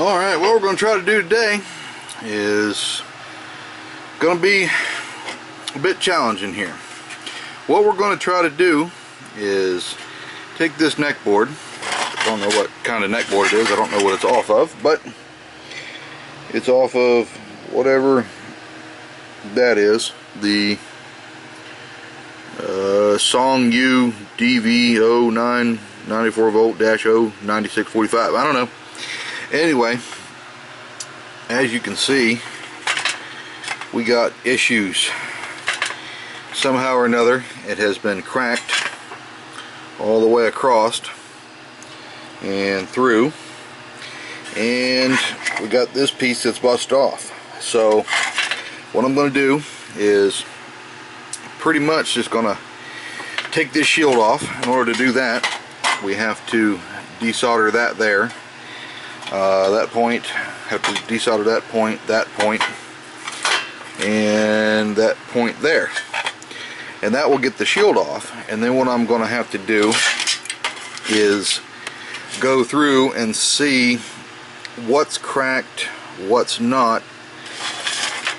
Alright, what we're going to try to do today is going to be a bit challenging here. What we're going to try to do is take this neck board. I don't know what kind of neck board it is, I don't know what it's off of, but it's off of whatever that is, the Song U DV09 94 volt -O 9645. I don't know. Anyway, as you can see, we got issues. Somehow or another, it has been cracked all the way across and through, and we got this piece that's busted off. So what I'm going to do is pretty much just going to take this shield off. In order to do that, we have to desolder that there. That point, have to desolder that point, and that point there. And that will get the shield off. And then what I'm going to have to do is go through and see what's cracked, what's not,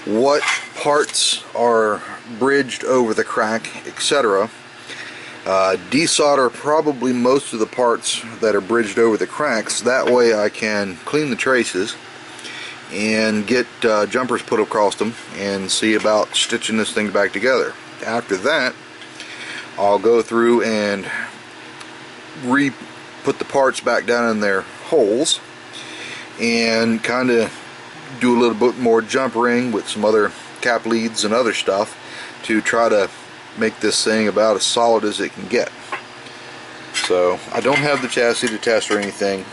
what parts are bridged over the crack, etc. Desolder probably most of the parts that are bridged over the cracks. That way I can clean the traces and get jumpers put across them and see about stitching this thing back together. After that, I'll go through and put the parts back down in their holes and kind of do a little bit more jumpering with some other cap leads and other stuff to try to make this thing about as solid as it can get. So I don't have the chassis to test or anything,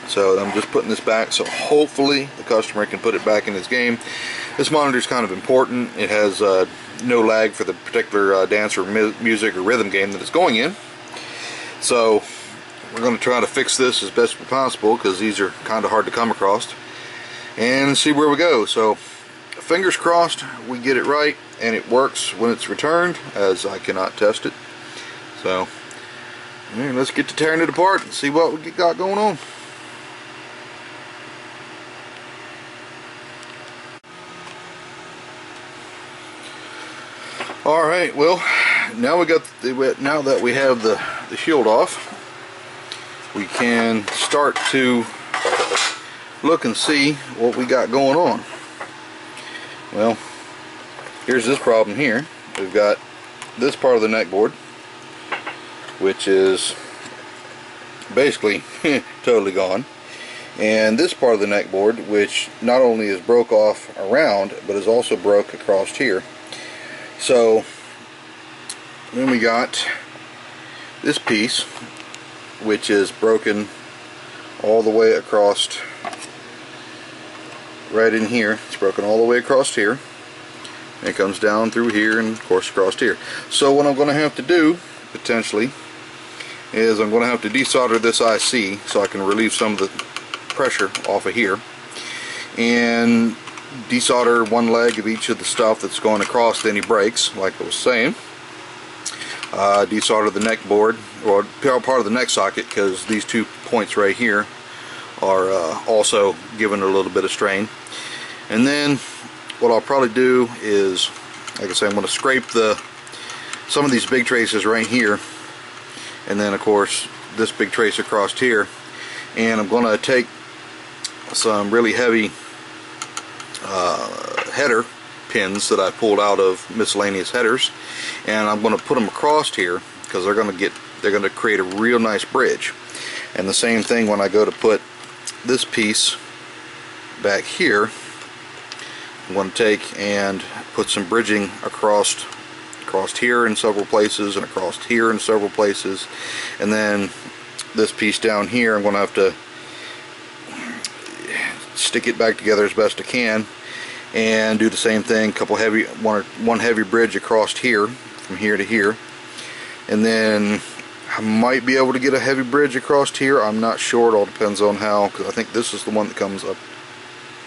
so I'm just putting this back so hopefully the customer can put it back in his game. This monitor is kind of important. It has no lag for the particular dance or music or rhythm game that it's going in. So we're going to try to fix this as best as possible, because these are kind of hard to come across, and see where we go. So fingers crossed we get it right and it works when it's returned, as I cannot test it. So let's get to tearing it apart and see what we got going on. Alright, well, now that we have the shield off, we can start to look and see what we got going on. Well, here's this problem here. We've got this part of the neck board, which is basically totally gone, and this part of the neck board, which not only is broke off around but is also broke across here. So then we got this piece, which is broken all the way across right in here. It's broken all the way across here. It comes down through here and of course across here. So what I'm going to have to do potentially is I'm going to have to desolder this IC so I can relieve some of the pressure off of here, and desolder one leg of each of the stuff that's going across any breaks, like I was saying. Desolder the neck board, or part of the neck socket, because these 2 points right here are also giving it a little bit of strain. And then what I'll probably do is, like I say, I'm going to scrape some of these big traces right here, and then of course this big trace across here, and I'm going to take some really heavy header pins that I pulled out of miscellaneous headers, and I'm going to put them across here, because they're going to create a real nice bridge. And the same thing when I go to put this piece back here, I'm going to take and put some bridging across here in several places, and across here in several places, and then this piece down here I'm going to have to stick it back together as best I can, and do the same thing, one heavy bridge across here from here to here, and then I might be able to get a heavy bridge across here. I'm not sure, it all depends on how, because I think this is the one that comes up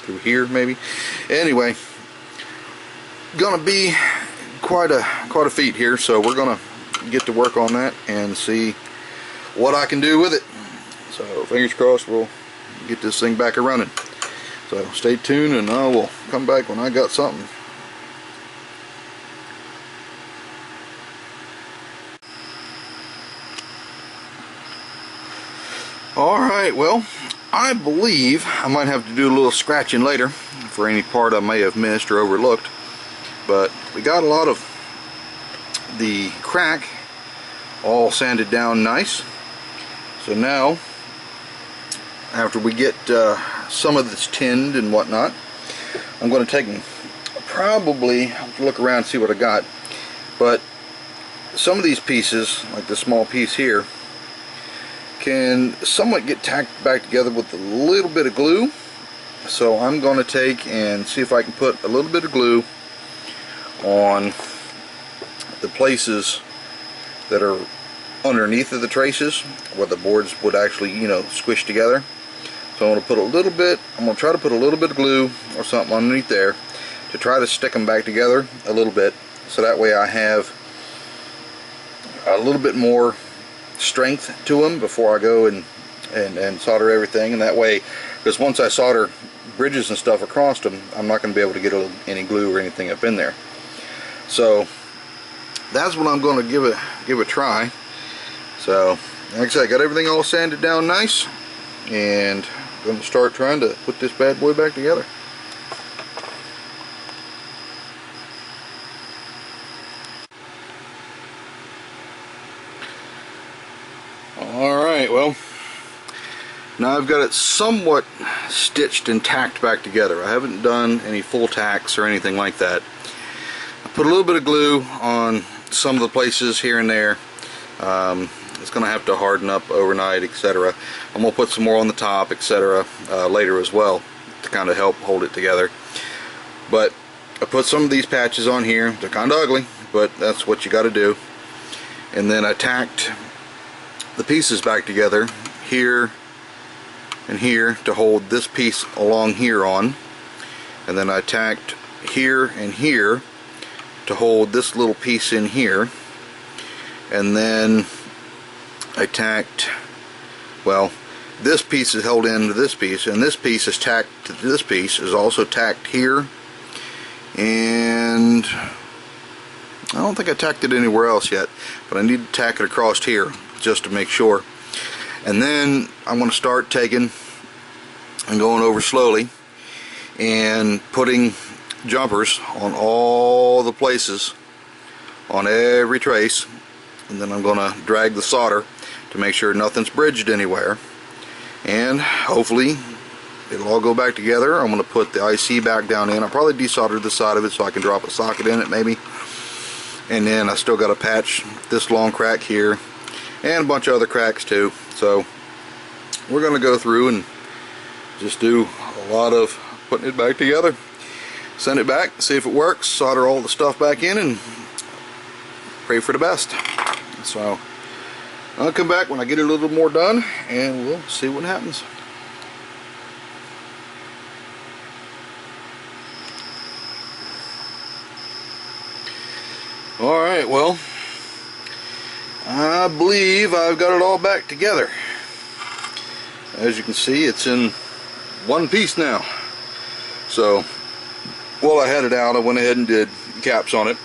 through here maybe. Anyway, gonna be quite a feat here, so we're gonna get to work on that and see what I can do with it. So fingers crossed we'll get this thing back a running. So stay tuned, and I will come back when I got something. Alright, well, I believe I might have to do a little scratching later for any part I may have missed or overlooked, but we got a lot of the crack all sanded down nice. So now, after we get some of this tinned and whatnot, I'm going to take and probably have to look around and see what I got, but some of these pieces, like this small piece here, can somewhat get tacked back together with a little bit of glue. So I'm going to take and see if I can put a little bit of glue on the places that are underneath of the traces where the boards would actually, you know, squish together. So I'm going to put a little bit, I'm going to try to put a little bit of glue or something underneath there to try to stick them back together a little bit, so that way I have a little bit more strength to them before I go and solder everything. And that way, because once I solder bridges and stuff across them, I'm not going to be able to get any glue or anything up in there. So that's what I'm going to give a try. So like I said, I got everything all sanded down nice, and I'm going to start trying to put this bad boy back together. Alright, well, now I've got it somewhat stitched and tacked back together. I haven't done any full tacks or anything like that. I put a little bit of glue on some of the places here and there. It's going to have to harden up overnight, etc. I'm going to put some more on the top, etc. Later as well to kind of help hold it together. But I put some of these patches on here. They're kind of ugly, but that's what you got to do. And then I tacked the pieces back together here and here to hold this piece along here on, and then I tacked here and here to hold this little piece in here, and then I tacked, well, this piece is held into this piece, and this piece is tacked to this piece, is also tacked here, and I don't think I tacked it anywhere else yet, but I need to tack it across here just to make sure. And then I'm going to start taking and going over slowly and putting jumpers on all the places on every trace, and then I'm going to drag the solder to make sure nothing's bridged anywhere, and hopefully it'll all go back together. I'm going to put the IC back down in. I'll probably desolder the side of it so I can drop a socket in it maybe, and then I still got to patch this long crack here and a bunch of other cracks too. So we're going to go through and just do a lot of putting it back together, send it back, see if it works, solder all the stuff back in, and pray for the best. So I'll come back when I get it a little more done, and we'll see what happens. Alright, well, I believe I've got it all back together. As you can see, it's in one piece now. So while I had it out, I went ahead and did caps on it,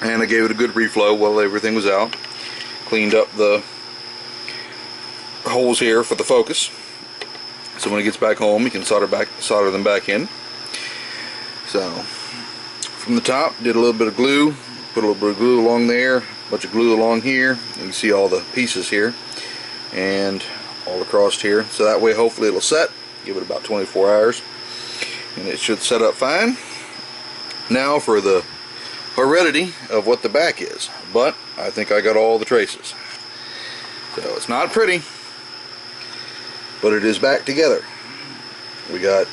and I gave it a good reflow while everything was out. Cleaned up the holes here for the focus, so when it gets back home you can solder them back in. So from the top, did a little bit of glue, put a little bit of glue along there, a bunch of glue along here. You can see all the pieces here and all across here, so that way hopefully it'll set. Give it about 24 hours and it should set up fine. Now for the heredity of what the back is, but I think I got all the traces. So it's not pretty, but it is back together. We got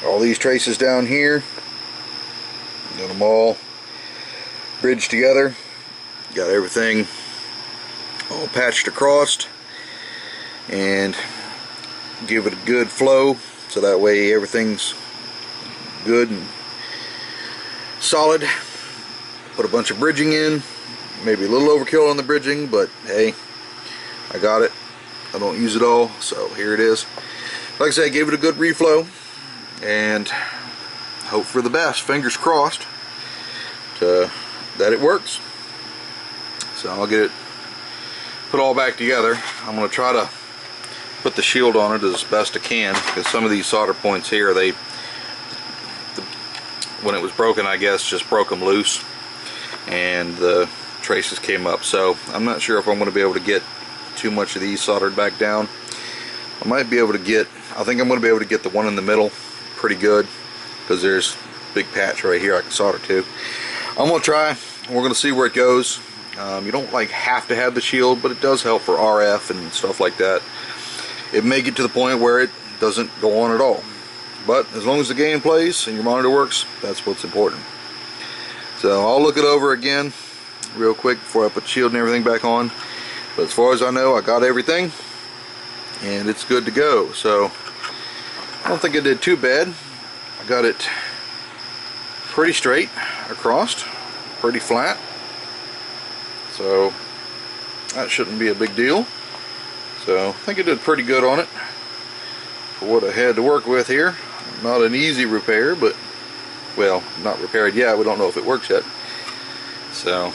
all these traces down here, got them all bridged together, got everything all patched across, and give it a good flow so that way everything's good and solid. Put a bunch of bridging in, maybe a little overkill on the bridging, but hey, I got it. I don't use it all, so here it is. like I say, I gave it a good reflow, and hope for the best, fingers crossed, that it works. So I'll get it put all back together. I'm going to try to put the shield on it as best I can, because some of these solder points here, when it was broken, I guess, just broke them loose and the traces came up. So I'm not sure if I'm going to be able to get too much of these soldered back down. I might be able to get, I think I'm going to be able to get the one in the middle pretty good, because there's a big patch right here I can solder to. I'm going to try. We're going to see where it goes. You don't like have to have the shield, but it does help for RF and stuff like that. It may get to the point where it doesn't go on at all, but as long as the game plays and your monitor works, that's what's important. So I'll look it over again real quick before I put the shield and everything back on, but as far as I know, I got everything and it's good to go. So I don't think I did too bad. I got it pretty straight across, pretty flat, so that shouldn't be a big deal. So I think I did pretty good on it for what I had to work with here. Not an easy repair, but, well, not repaired yet. We don't know if it works yet. So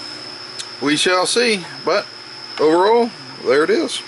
we shall see. But overall, there it is.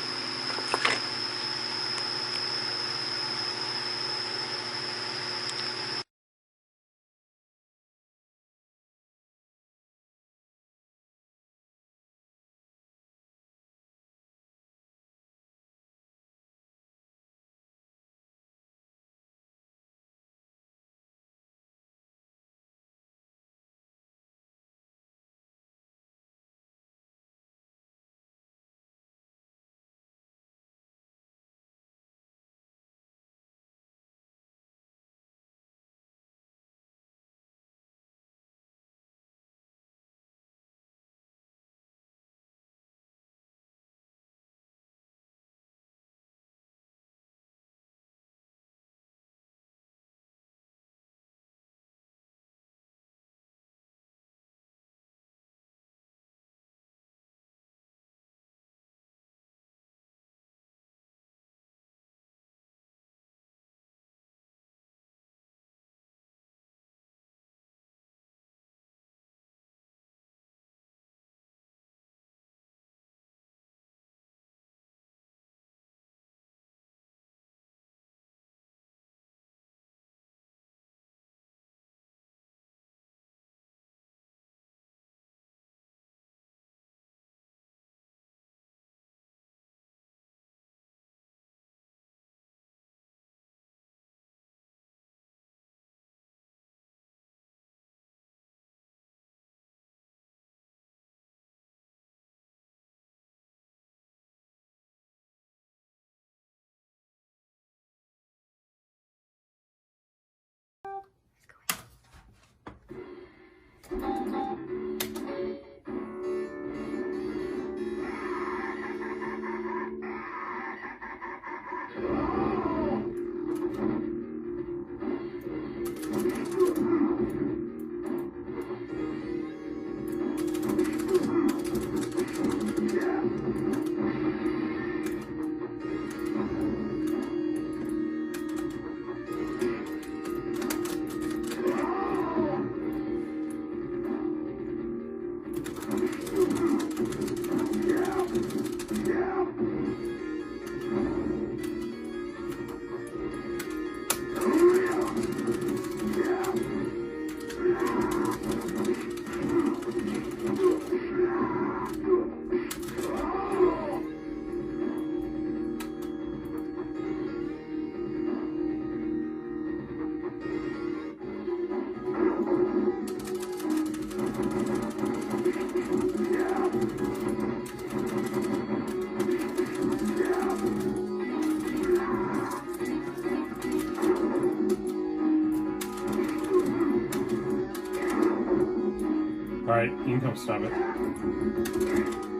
Alright, you can come stop it.